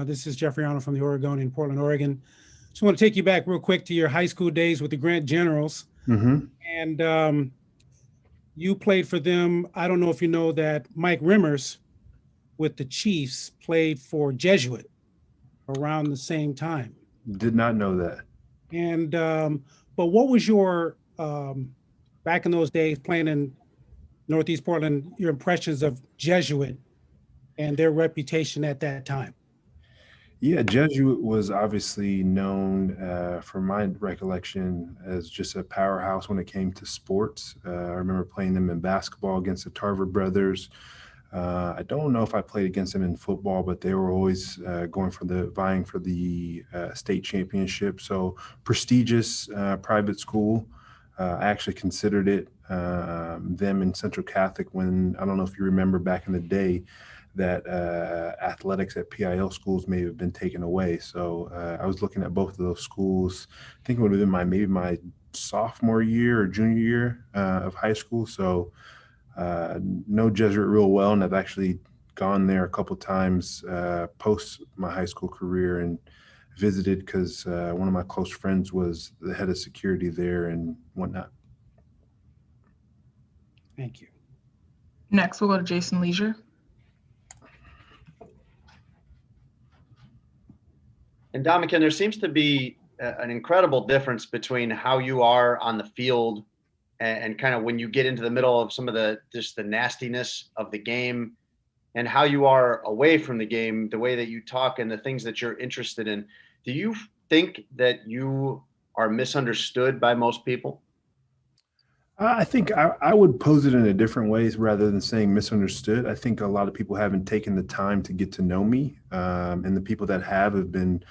This is Jeffrey Arnold from the Oregonian, Portland, Oregon. Just want to take you back real quick to your high school days with the Grant Generals. And you played for them. I don't know if you know that Mike Rimmers with the Chiefs played for Jesuit around the same time. Did not know that. And but what was your back in those days playing in Northeast Portland, your impressions of Jesuit and their reputation at that time? Yeah, Jesuit was obviously known, from my recollection, as just a powerhouse when it came to sports. I remember playing them in basketball against the Tarver brothers. I don't know if I played against them in football, but they were always vying for the state championship. So prestigious private school. I actually considered it them in Central Catholic when, I don't know if you remember back in the day, that athletics at PIL schools may have been taken away. So I was looking at both of those schools. I think it would have been maybe my sophomore year or junior year of high school. So know Jesuit real well, and I've actually gone there a couple times post my high school career and visited because one of my close friends was the head of security there and whatnot. Thank you. Next, we'll go to Jason Leisure. And Ndamukong, there seems to be an incredible difference between how you are on the field and kind of when you get into the middle of some of the nastiness of the game and how you are away from the game, the way that you talk and the things that you're interested in. Do you think that you are misunderstood by most people? I think I would pose it in a different ways rather than saying misunderstood. I think a lot of people haven't taken the time to get to know me, and the people that have been,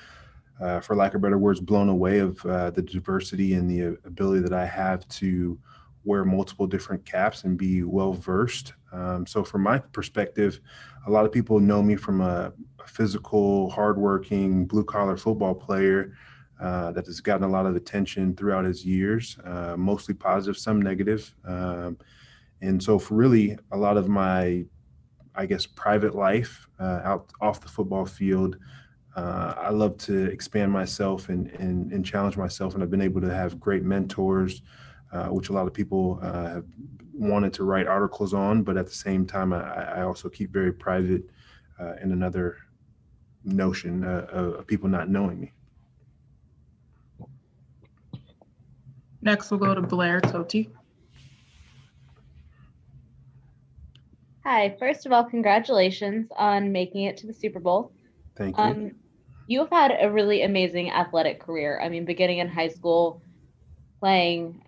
for lack of better words, blown away of the diversity and the ability that I have to wear multiple different caps and be well versed. So from my perspective, a lot of people know me from a physical, hardworking, blue collar football player that has gotten a lot of attention throughout his years, mostly positive, some negative. And so for really a lot of my, I guess, private life off the football field, I love to expand myself and challenge myself. And I've been able to have great mentors, which a lot of people have wanted to write articles on. But at the same time, I also keep very private in another notion of people not knowing me. Next, we'll go to Blair Toti. Hi, first of all, congratulations on making it to the Super Bowl. Thank you. You've had a really amazing athletic career. I mean, beginning in high school, playing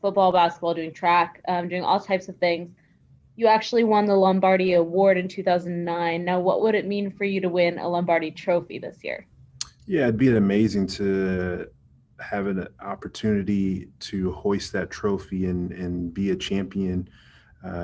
football, basketball, doing track, doing all types of things. You actually won the Lombardi Award in 2009. Now, what would it mean for you to win a Lombardi Trophy this year? Yeah, it'd be amazing to have an opportunity to hoist that trophy and be a champion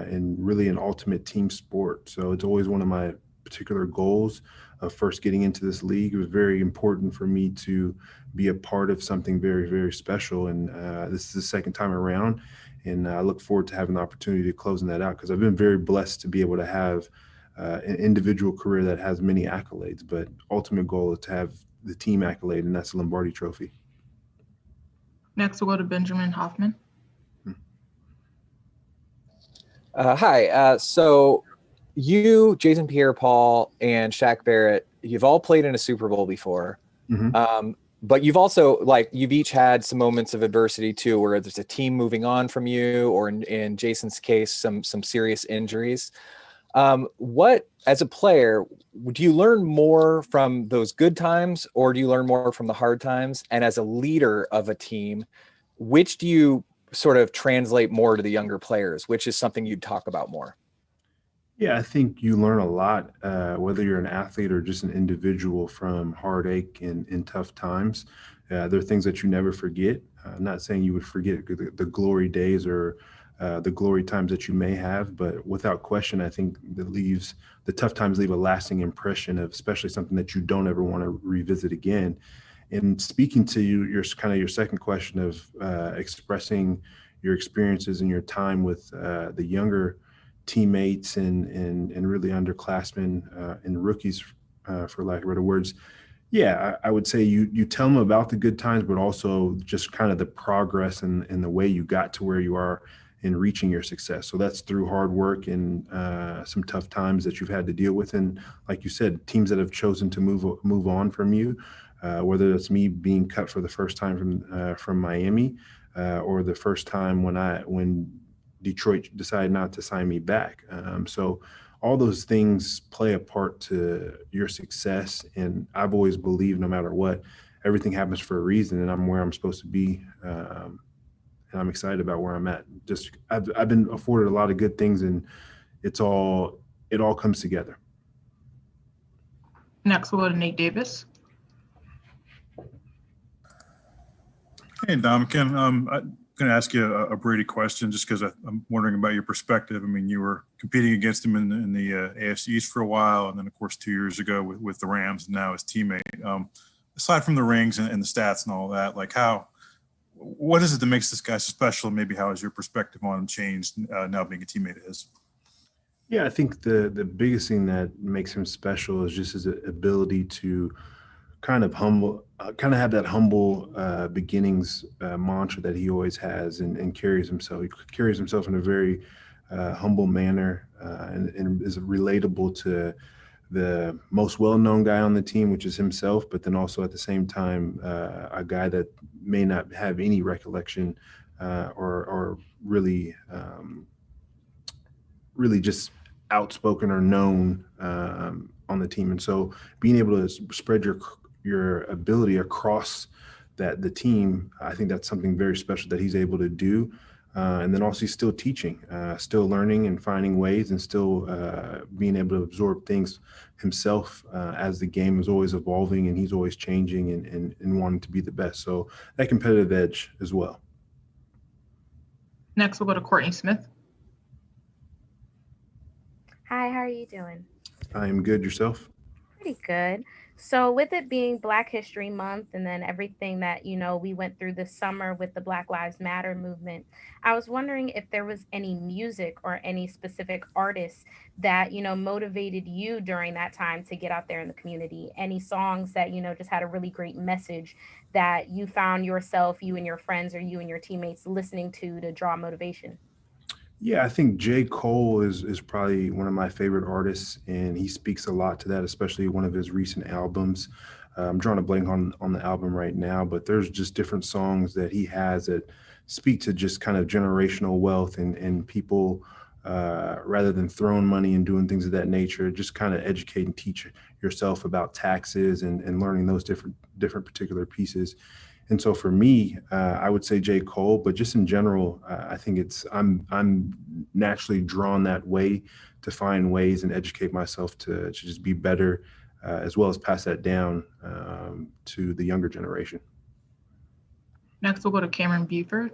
in really an ultimate team sport. So it's always one of my particular goals of first getting into this league. It was very important for me to be a part of something very, very special. And this is the second time around. And I look forward to having the opportunity to closing that out because I've been very blessed to be able to have an individual career that has many accolades, but ultimate goal is to have the team accolade, and that's the Lombardi Trophy. Next, we'll go to Benjamin Hoffman. Hi. So you, Jason Pierre-Paul, and Shaq Barrett, you've all played in a Super Bowl before. Mm-hmm. But you've also, you've each had some moments of adversity too, where there's a team moving on from you, or in Jason's case, some serious injuries. What, as a player, do you learn more from those good times, or do you learn more from the hard times? And as a leader of a team, which do you sort of translate more to the younger players? Which is something you'd talk about more? Yeah, I think you learn a lot, whether you're an athlete or just an individual, from heartache and tough times. There are things that you never forget. I'm not saying you would forget the glory days or the glory times that you may have, but without question, I think the tough times leave a lasting impression of especially something that you don't ever want to revisit again. And speaking to you, your second question of expressing your experiences and your time with the younger teammates and really underclassmen and rookies for lack of better words. Yeah, I would say you tell them about the good times, but also just kind of the progress and the way you got to where you are in reaching your success. So that's through hard work and some tough times that you've had to deal with. And like you said, teams that have chosen to move on from you, whether it's me being cut for the first time from Miami, or the first time when Detroit decided not to sign me back. So all those things play a part to your success. And I've always believed no matter what, everything happens for a reason, and I'm where I'm supposed to be. And I'm excited about where I'm at. I've been afforded a lot of good things, and it all comes together. Next, we'll go to Nate Davis. Hey, Ndamukong. I'm going to ask you a Brady question just because I'm wondering about your perspective. I mean, you were competing against him in the AFC East for a while, and then, of course, 2 years ago with the Rams, and now his teammate. Aside from the rings and the stats and all that, like what is it that makes this guy so special, and maybe how has your perspective on him changed now being a teammate of his? Yeah, I think the biggest thing that makes him special is just his ability to kind of have that humble beginnings mantra that he always has, and carries himself. He carries himself in a very humble manner, and is relatable to the most well-known guy on the team, which is himself, but then also at the same time, a guy that may not have any recollection or really just outspoken or known on the team. And so being able to spread your ability across the team, I think that's something very special that he's able to do. And then also he's still teaching, still learning and finding ways, and still being able to absorb things himself as the game is always evolving and he's always changing and wanting to be the best. So that competitive edge as well. Next, we'll go to Courtney Smith. Hi, how are you doing? I am good. Yourself? Pretty good. So with it being Black History Month, and then everything that, we went through this summer with the Black Lives Matter movement, I was wondering if there was any music or any specific artists that, motivated you during that time to get out there in the community. Any songs that, just had a really great message that you found yourself, you and your friends, or you and your teammates listening to draw motivation. Yeah, I think J. Cole is probably one of my favorite artists, and he speaks a lot to that, especially one of his recent albums. I'm drawing a blank on the album right now, but there's just different songs that he has that speak to just kind of generational wealth and people, rather than throwing money and doing things of that nature, just kind of educate and teach yourself about taxes and learning those different particular pieces. And so for me, I would say J. Cole, but just in general, I think I'm naturally drawn that way to find ways and educate myself to just be better, as well as pass that down to the younger generation. Next, we'll go to Cameron Buford.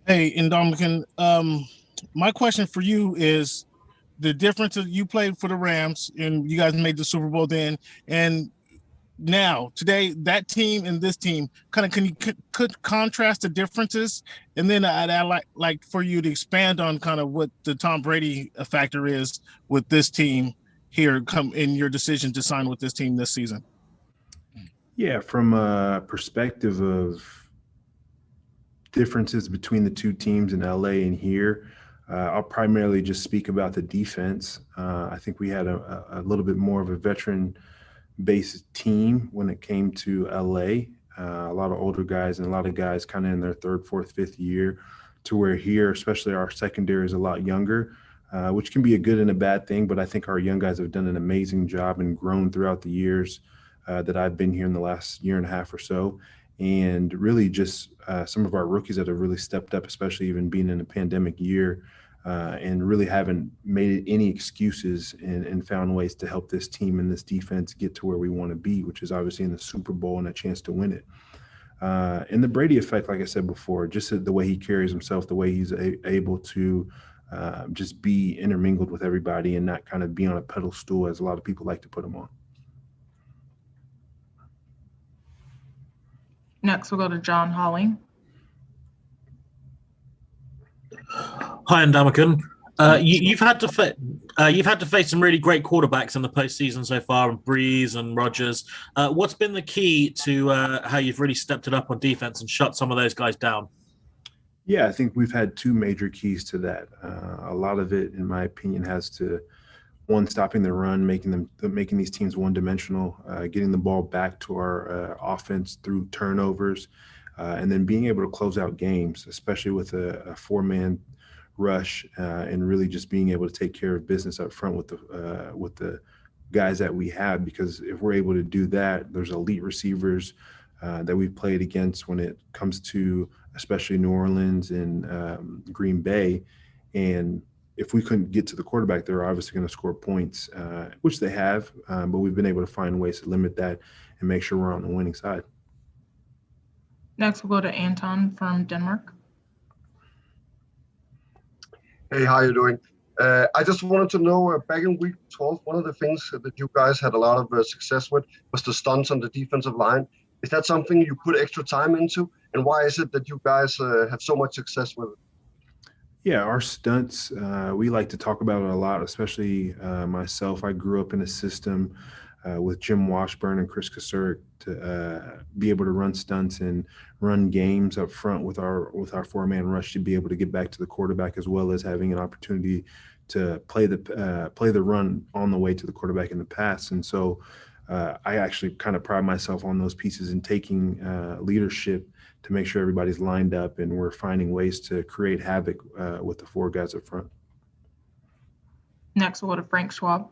Hey, Ndamukong, my question for you is, the difference is you played for the Rams and you guys made the Super Bowl then, and now today that team and this team, can you contrast the differences? And then I'd like for you to expand on kind of what the Tom Brady factor is with this team here come in your decision to sign with this team this season. Yeah, from a perspective of differences between the two teams in LA and here, I'll primarily just speak about the defense. I think we had a little bit more of a veteran-based team when it came to LA. A lot of older guys and a lot of guys kind of in their third, fourth, fifth year, to where here, especially our secondary is a lot younger, which can be a good and a bad thing. But I think our young guys have done an amazing job and grown throughout the years that I've been here in the last year and a half or so. And really just some of our rookies that have really stepped up, especially even being in a pandemic year, and really haven't made any excuses and found ways to help this team and this defense get to where we want to be, which is obviously in the Super Bowl and a chance to win it. And the Brady effect, like I said before, just the way he carries himself, the way he's able to just be intermingled with everybody and not kind of be on a pedestal as a lot of people like to put him on. Next, we'll go to John Holling. Hi, Ndamukong. You've had to face some really great quarterbacks in the postseason so far, and Breeze and Rodgers. What's been the key to how you've really stepped it up on defense and shut some of those guys down? Yeah, I think we've had two major keys to that. A lot of it, in my opinion, has to one, stopping the run, making these teams one-dimensional, getting the ball back to our offense through turnovers, and then being able to close out games, especially with a four-man rush, and really just being able to take care of business up front with the guys that we have. Because if we're able to do that, there's elite receivers that we've played against when it comes to especially New Orleans and Green Bay, and if we couldn't get to the quarterback, they're obviously going to score points, which they have, but we've been able to find ways to limit that and make sure we're on the winning side. Next, we'll go to Anton from Denmark. Hey, how you doing? I just wanted to know, back in week 12, one of the things that you guys had a lot of success with was the stunts on the defensive line. Is that something you put extra time into? And why is it that you guys have so much success with it? Yeah, our stunts, we like to talk about it a lot, especially myself. I grew up in a system with Jim Washburn and Chris Kasurek to be able to run stunts and run games up front with our four-man rush to be able to get back to the quarterback, as well as having an opportunity to play the run on the way to the quarterback in the pass. And so I actually kind of pride myself on those pieces and taking leadership to make sure everybody's lined up and we're finding ways to create havoc with the four guys up front. Next, we'll go to Frank Schwab.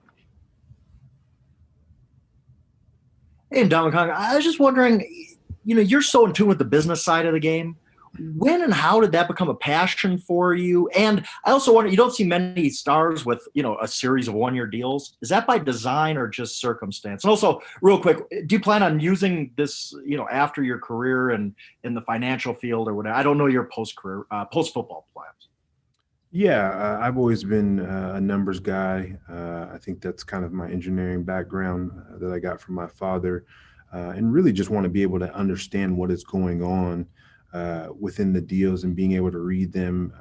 Hey, Ndamukong, I was just wondering, you're so in tune with the business side of the game. When and how did that become a passion for you? And I also wonder, you don't see many stars with, a series of one-year deals. Is that by design or just circumstance? And also, real quick, do you plan on using this, after your career and in the financial field or whatever? I don't know your post-football plans. Yeah, I've always been a numbers guy. I think that's kind of my engineering background that I got from my father, and really just want to be able to understand what is going on within the deals and being able to read them,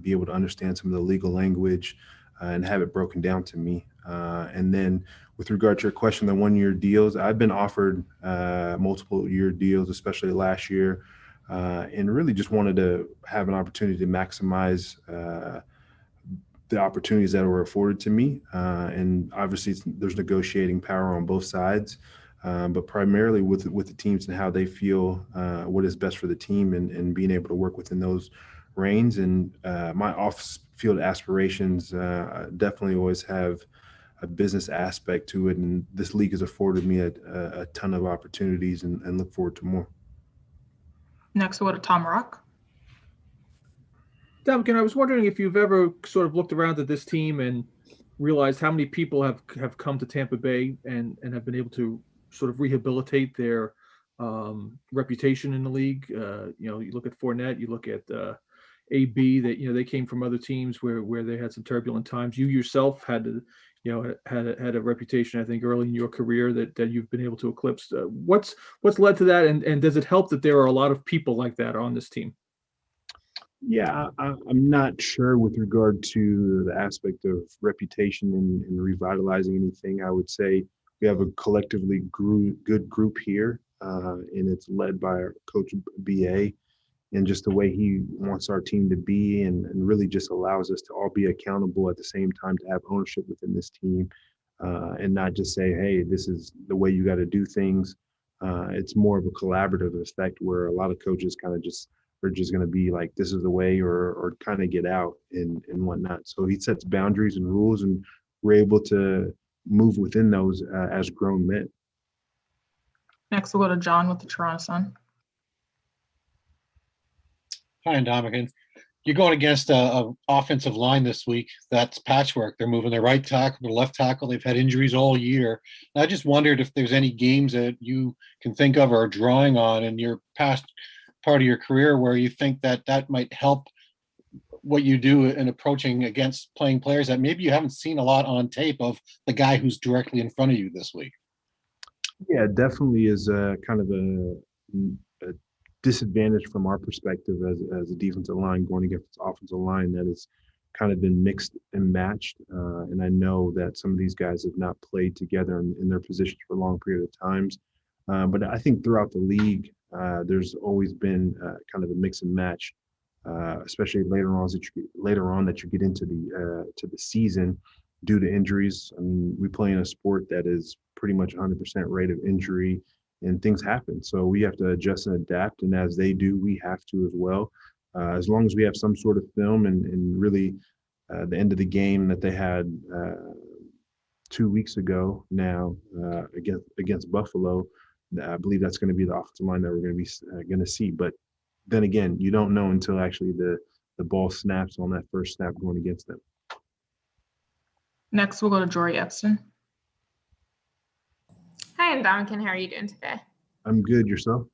be able to understand some of the legal language and have it broken down to me. And then with regard to your question, the one-year deals, I've been offered multiple year deals, especially last year, and really just wanted to have an opportunity to maximize the opportunities that were afforded to me. And obviously there's negotiating power on both sides. But primarily with the teams and how they feel what is best for the team and being able to work within those reins. And my off-field aspirations definitely always have a business aspect to it. And this league has afforded me a ton of opportunities and look forward to more. Next, we'll go to Tom Rock. Ndamukong, I was wondering if you've ever sort of looked around at this team and realized how many people have come to Tampa Bay and have been able to sort of rehabilitate their reputation in the league. You look at Fournette, you look at AB, that they came from other teams where they had some turbulent times. You yourself had to, had a reputation, I think, early in your career that you've been able to eclipse. What's led to that, and does it help that there are a lot of people like that on this team? Yeah, I'm not sure with regard to the aspect of reputation and revitalizing anything. I would say we have a collectively good group here, and it's led by our coach BA, and just the way he wants our team to be, and really just allows us to all be accountable at the same time, to have ownership within this team, and not just say, hey, this is the way you got to do things. It's more of a collaborative effect where a lot of coaches kind of just are just going to be like, this is the way, or kind of get out and whatnot. So he sets boundaries and rules, and we're able to move within those as grown men. Next, we'll go to John with the Toronto Sun. Hi, Ndamukong. You're going against an offensive line this week that's patchwork. They're moving their right tackle to left tackle. They've had injuries all year. And I just wondered if there's any games that you can think of or are drawing on in your past part of your career where you think that might help what you do in approaching against playing players that maybe you haven't seen a lot on tape of the guy who's directly in front of you this week. Yeah, definitely is kind of a disadvantage from our perspective as a defensive line going against this offensive line that is kind of been mixed and matched. And I know that some of these guys have not played together in their positions for a long period of times. But I think throughout the league, there's always been kind of a mix and match, especially later on that you get into the season due to injuries. I mean, we play in a sport that is pretty much 100% rate of injury, and things happen. So we have to adjust and adapt. And as they do, we have to as well. As long as we have some sort of film and really the end of the game that they had 2 weeks ago now against Buffalo, I believe that's going to be the offensive line that we're going to see. But then again, you don't know until actually the ball snaps on that first snap going against them. Next, we'll go to Jory Epson. Hi, Ndamukong. How are you doing today? I'm good. Yourself?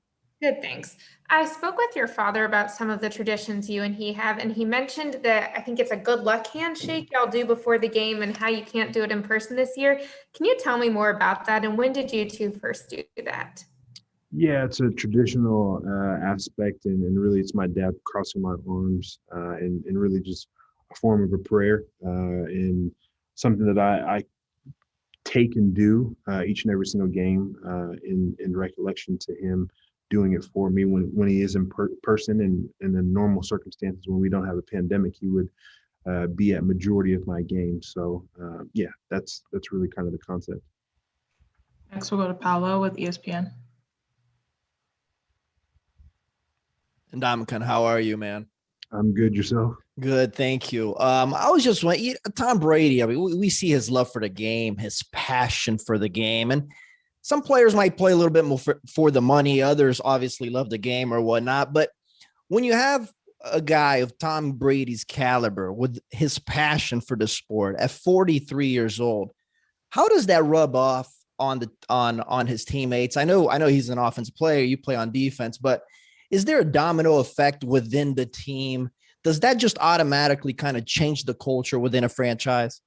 Good, thanks. I spoke with your father about some of the traditions you and he have, and he mentioned that I think it's a good luck handshake y'all do before the game and how you can't do it in person this year. Can you tell me more about that, and when did you two first do that? Yeah, it's a traditional aspect, and really it's my dad crossing my arms and really just a form of a prayer and something that I take and do each and every single game in recollection to him doing it for me when he is in person, and in the normal circumstances when we don't have a pandemic, he would be at majority of my games. So yeah, that's really kind of the concept. Next, we'll go to Paolo with ESPN. Ndamukong, how are you, man? I'm good. Yourself? Good, thank you. I was just wondering, Tom Brady, I mean, we see his love for the game, his passion for the game, and some players might play a little bit more for the money. Others obviously love the game or whatnot. But when you have a guy of Tom Brady's caliber with his passion for the sport at 43 years old, how does that rub off on his teammates? I know he's an offensive player. You play on defense, but is there a domino effect within the team? Does that just automatically kind of change the culture within a franchise?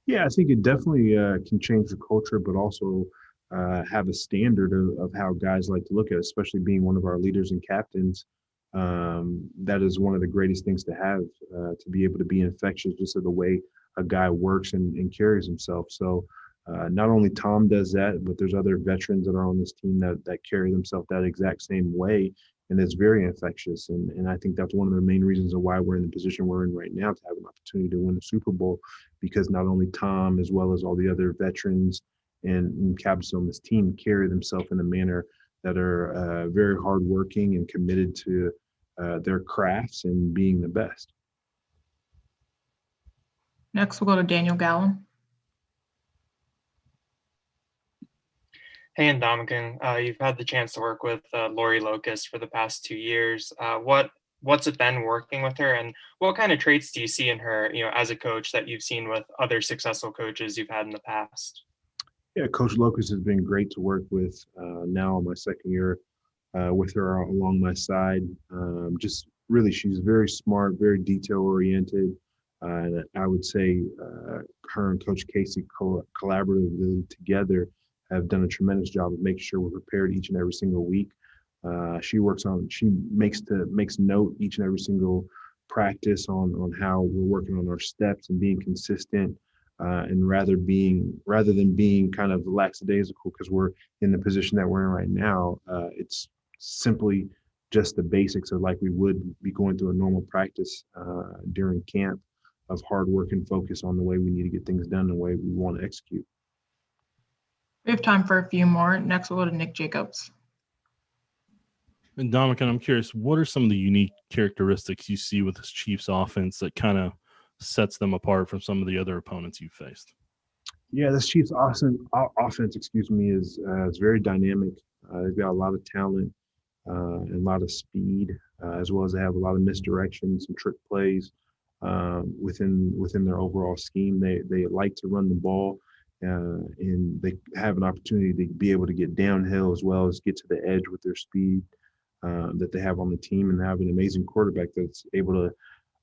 Yeah, I think it definitely can change the culture, but also have a standard of how guys like to look at it, especially being one of our leaders and captains. That is one of the greatest things to have, to be able to be infectious just of the way a guy works and carries himself. So not only Tom does that, but there's other veterans that are on this team that carry themselves that exact same way. And it's very infectious. And I think that's one of the main reasons of why we're in the position we're in right now, to have an opportunity to win the Super Bowl, because not only Tom, as well as all the other veterans and captains on this team, carry themselves in a manner that are very hardworking and committed to their crafts and being the best. Next, we'll go to Daniel Gallen. Hey, Ndamukong, you've had the chance to work with Lori Locust for the past 2 years. What's it been working with her, and what kind of traits do you see in her, as a coach that you've seen with other successful coaches you've had in the past? Yeah, Coach Locust has been great to work with. Now my second year with her along my side. Just really, she's very smart, very detail oriented. And I would say her and Coach Casey collaboratively together have done a tremendous job of making sure we're prepared each and every single week. She makes note each and every single practice on how we're working on our steps and being consistent. And rather than being kind of lackadaisical because we're in the position that we're in right now, it's simply just the basics of like we would be going through a normal practice during camp, of hard work and focus on the way we need to get things done, the way we want to execute. We have time for a few more. Next, we'll go to Nick Jacobs. And Ndamukong, I'm curious, what are some of the unique characteristics you see with this Chiefs offense that kind of sets them apart from some of the other opponents you've faced? Yeah, this Chiefs offense, is very dynamic. They've got a lot of talent and a lot of speed, as well as they have a lot of misdirections and trick plays within their overall scheme. They like to run the ball, and they have an opportunity to be able to get downhill as well as get to the edge with their speed that they have on the team, and they have an amazing quarterback that's able to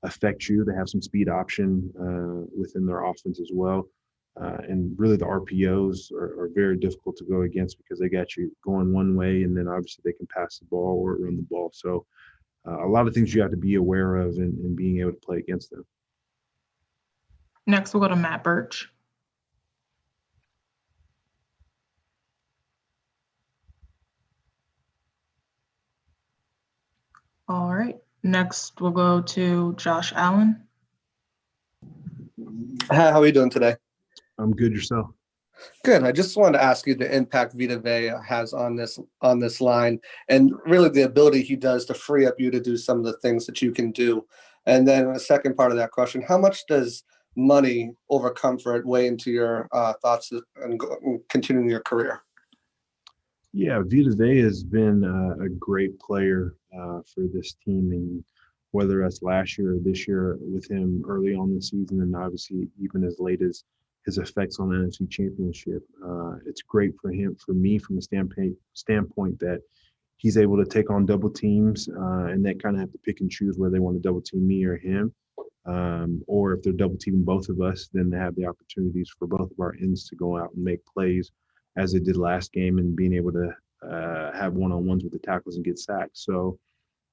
affect you. They have some speed option within their offense as well. And really the RPOs are very difficult to go against because they got you going one way, and then obviously they can pass the ball or run the ball. So a lot of things you have to be aware of in being able to play against them. Next, we'll go to Matt Birch. All right. Next, we'll go to Josh Allen. Hi, how are you doing today? I'm good. Yourself? Good. I just wanted to ask you the impact Vita Vea has on this line, and really the ability he does to free up you to do some of the things that you can do. And then the second part of that question: how much does money over comfort weigh into your thoughts and continuing your career? Yeah, Vita Vea has been a great player for this team, and whether that's last year or this year with him early on the season, and obviously even as late as his effects on the NFC Championship, it's great for him, for me, from a standpoint that he's able to take on double teams, and they kind of have to pick and choose where they want to double team me or him, or if they're double teaming both of us, then they have the opportunities for both of our ends to go out and make plays, as they did last game, and being able to have one-on-ones with the tackles and get sacked. So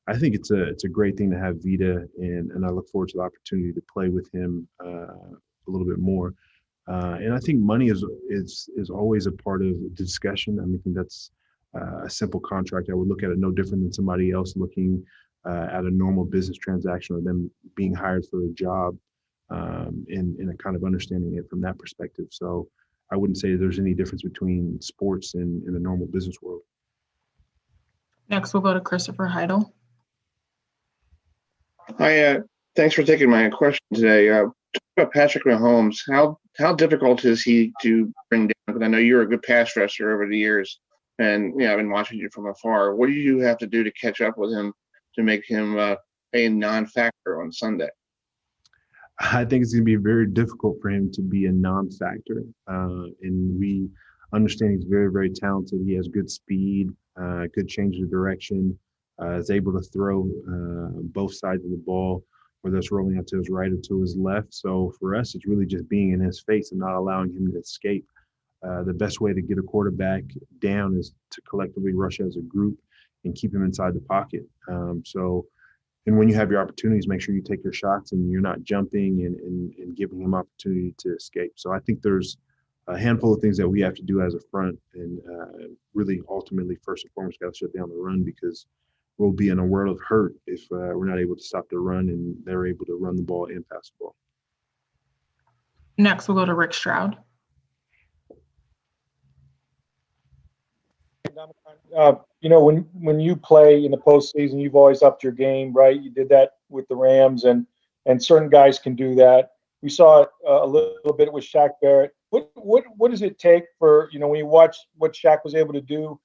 I think it's a great thing to have Vita, and I look forward to the opportunity to play with him a little bit more. And I think money is always a part of the discussion. I mean, I think that's a simple contract. I would look at it no different than somebody else looking at a normal business transaction, or them being hired for a job, and a kind of understanding it from that perspective. So I wouldn't say there's any difference between sports and in the normal business world. Next, we'll go to Christopher Heidel. Hi, thanks for taking my question today. Talk about Patrick Mahomes. How difficult is he to bring down? Because I know you're a good pass rusher over the years, and I've been watching you from afar. What do you have to do to catch up with him to make him a non-factor on Sunday? I think it's going to be very difficult for him to be a non-factor, and we understand he's very, very talented. He has good speed, good change of direction, is able to throw both sides of the ball, whether it's rolling out to his right or to his left. So for us, it's really just being in his face and not allowing him to escape. The best way to get a quarterback down is to collectively rush as a group and keep him inside the pocket. And when you have your opportunities, make sure you take your shots and you're not jumping and giving him opportunity to escape. So I think there's a handful of things that we have to do as a front, and really ultimately, first and foremost, got to shut down the run, because we'll be in a world of hurt if we're not able to stop the run and they're able to run the ball and pass the ball. Next, we'll go to Rick Stroud. When you play in the postseason, you've always upped your game, right? You did that with the Rams, and certain guys can do that. We saw it a little bit with Shaq Barrett. What does it take for, when you watch what Shaq was able to do?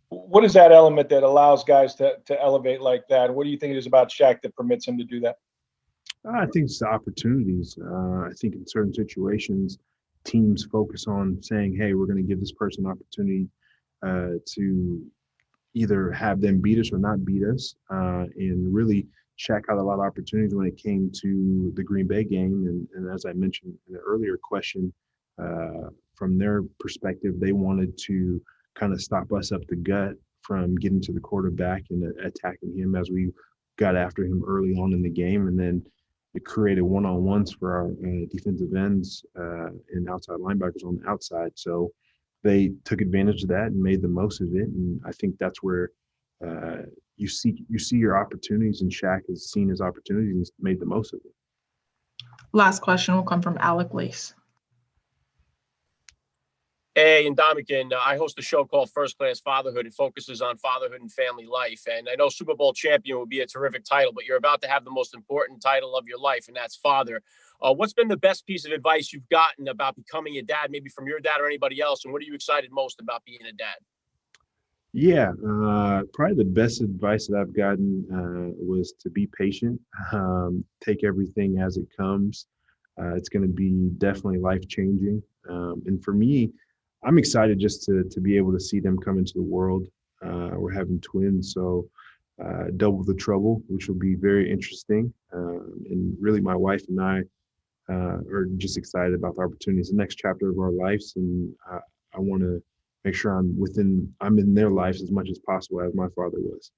What is that element that allows guys to elevate like that? What do you think it is about Shaq that permits him to do that? I think it's the opportunities. I think in certain situations, teams focus on saying, hey, we're going to give this person an opportunity to either have them beat us or not beat us. And really, Shaq had a lot of opportunities when it came to the Green Bay game. And as I mentioned in the earlier question, from their perspective, they wanted to kind of stop us up the gut from getting to the quarterback and attacking him as we got after him early on in the game. And then it created one-on-ones for our defensive ends and outside linebackers on the outside. So they took advantage of that and made the most of it. And I think that's where you see your opportunities, and Shaq has seen his opportunities and made the most of it. Last question will come from Alec Lace. Hey, Ndamukong, I host a show called First Class Fatherhood. It focuses on fatherhood and family life. And I know Super Bowl champion would be a terrific title, but you're about to have the most important title of your life, and that's father. What's been the best piece of advice you've gotten about becoming a dad, maybe from your dad or anybody else? And what are you excited most about being a dad? Yeah, probably the best advice that I've gotten was to be patient, take everything as it comes. It's going to be definitely life-changing. And for me, I'm excited just to be able to see them come into the world. We're having twins, so double the trouble, which will be very interesting. And really, my wife and I are just excited about the opportunities, the next chapter of our lives. And I want to make sure I'm in their lives as much as possible as my father was.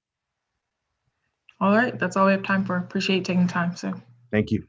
All right, that's all we have time for. Appreciate you taking time, sir. Thank you.